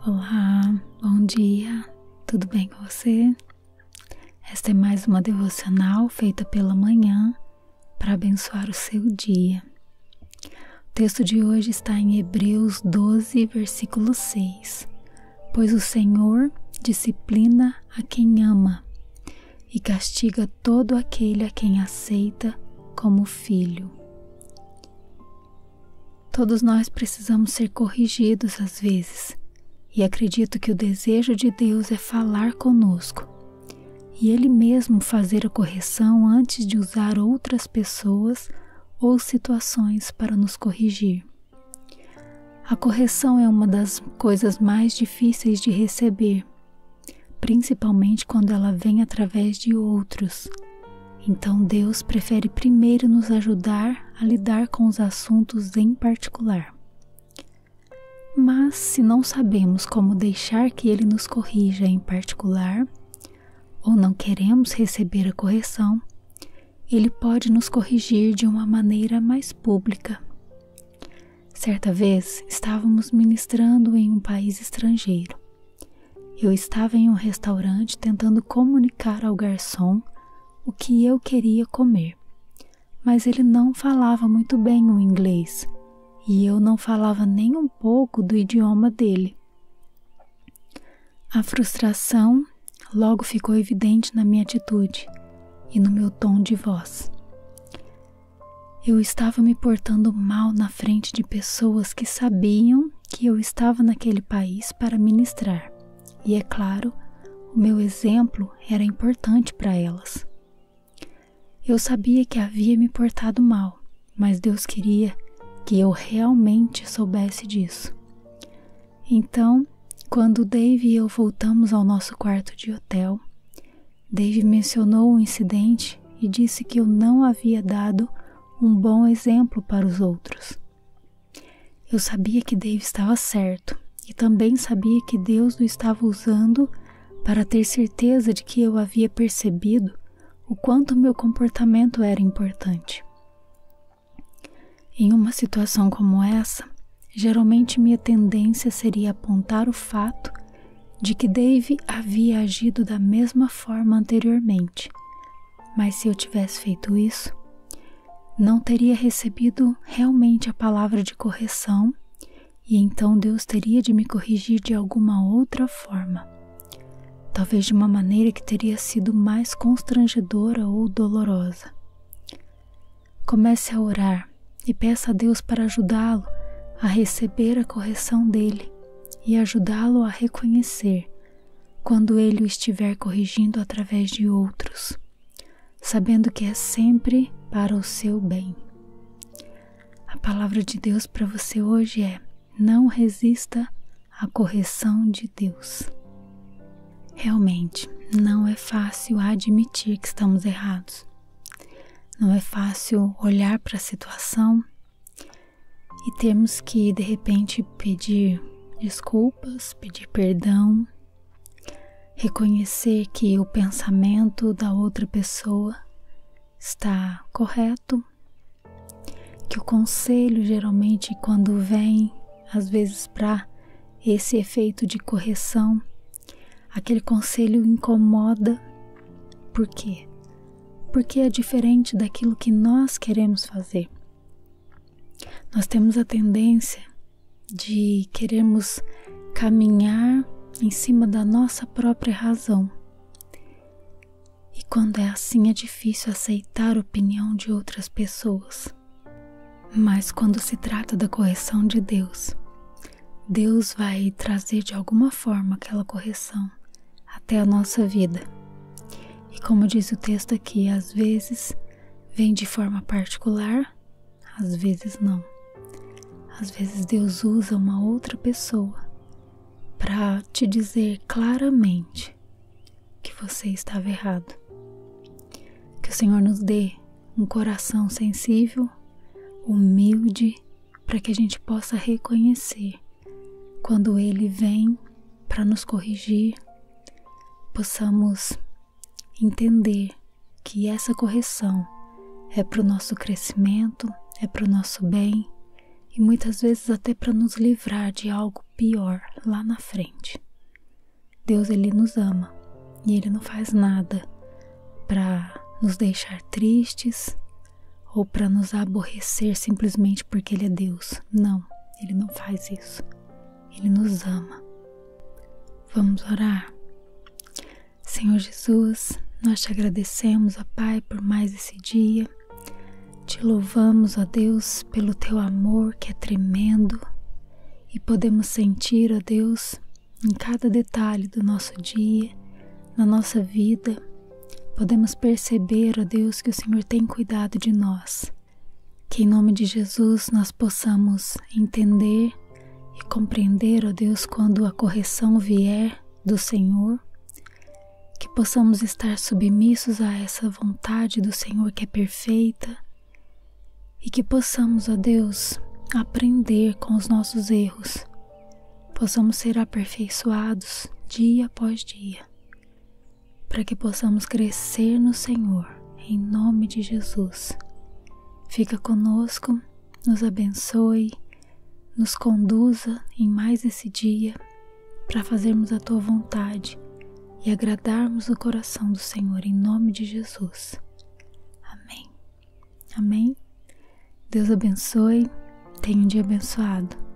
Olá, bom dia, tudo bem com você? Esta é mais uma devocional feita pela manhã para abençoar o seu dia. O texto de hoje está em Hebreus 12, versículo 6. Pois o Senhor disciplina a quem ama e castiga todo aquele a quem aceita como filho. Todos nós precisamos ser corrigidos às vezes, e acredito que o desejo de Deus é falar conosco, e Ele mesmo fazer a correção antes de usar outras pessoas ou situações para nos corrigir. A correção é uma das coisas mais difíceis de receber, principalmente quando ela vem através de outros. Então Deus prefere primeiro nos ajudar a lidar com os assuntos em particular. Mas se não sabemos como deixar que Ele nos corrija em particular, ou não queremos receber a correção, Ele pode nos corrigir de uma maneira mais pública. Certa vez estávamos ministrando em um país estrangeiro. Eu estava em um restaurante tentando comunicar ao garçom o que eu queria comer, mas ele não falava muito bem o inglês e eu não falava nem um pouco do idioma dele. A frustração logo ficou evidente na minha atitude e no meu tom de voz. Eu estava me portando mal na frente de pessoas que sabiam que eu estava naquele país para ministrar, e é claro, o meu exemplo era importante para elas. Eu sabia que havia me portado mal, mas Deus queria que eu realmente soubesse disso. Então, quando Dave e eu voltamos ao nosso quarto de hotel, Dave mencionou o incidente e disse que eu não havia dado um bom exemplo para os outros. Eu sabia que Dave estava certo e também sabia que Deus o estava usando para ter certeza de que eu havia percebido o quanto meu comportamento era importante. Em uma situação como essa, geralmente minha tendência seria apontar o fato de que Dave havia agido da mesma forma anteriormente, mas se eu tivesse feito isso, não teria recebido realmente a palavra de correção e então Deus teria de me corrigir de alguma outra forma. Talvez de uma maneira que teria sido mais constrangedora ou dolorosa. Comece a orar e peça a Deus para ajudá-lo a receber a correção dele e ajudá-lo a reconhecer quando ele o estiver corrigindo através de outros, sabendo que é sempre para o seu bem. A palavra de Deus para você hoje é: não resista à correção de Deus. Realmente, não é fácil admitir que estamos errados. Não é fácil olhar para a situação e termos que, de repente, pedir desculpas, pedir perdão, reconhecer que o pensamento da outra pessoa está correto, que o conselho, geralmente, quando vem, às vezes, para esse efeito de correção, aquele conselho incomoda. Por quê? Porque é diferente daquilo que nós queremos fazer. Nós temos a tendência de querermos caminhar em cima da nossa própria razão. E quando é assim, é difícil aceitar a opinião de outras pessoas. Mas quando se trata da correção de Deus, Deus vai trazer de alguma forma aquela correção até a nossa vida. E como diz o texto aqui, às vezes vem de forma particular, às vezes não. Às vezes Deus usa uma outra pessoa para te dizer claramente que você estava errado. Que o Senhor nos dê um coração sensível, humilde, para que a gente possa reconhecer quando Ele vem para nos corrigir, possamos entender que essa correção é para o nosso crescimento, é para o nosso bem e muitas vezes até para nos livrar de algo pior lá na frente. Deus, Ele nos ama e Ele não faz nada para nos deixar tristes ou para nos aborrecer simplesmente porque Ele é Deus. Não, Ele não faz isso. Ele nos ama. Vamos orar? Senhor Jesus, nós te agradecemos, ó Pai, por mais esse dia. Te louvamos, ó Deus, pelo teu amor que é tremendo e podemos sentir, ó Deus, em cada detalhe do nosso dia, na nossa vida, podemos perceber, ó Deus, que o Senhor tem cuidado de nós. Que em nome de Jesus nós possamos entender e compreender, ó Deus, quando a correção vier do Senhor, que possamos estar submissos a essa vontade do Senhor que é perfeita e que possamos, ó Deus, aprender com os nossos erros, possamos ser aperfeiçoados dia após dia, para que possamos crescer no Senhor, em nome de Jesus. Fica conosco, nos abençoe, nos conduza em mais esse dia para fazermos a tua vontade e agradarmos o coração do Senhor, em nome de Jesus. Amém. Amém. Deus abençoe. Tenha um dia abençoado.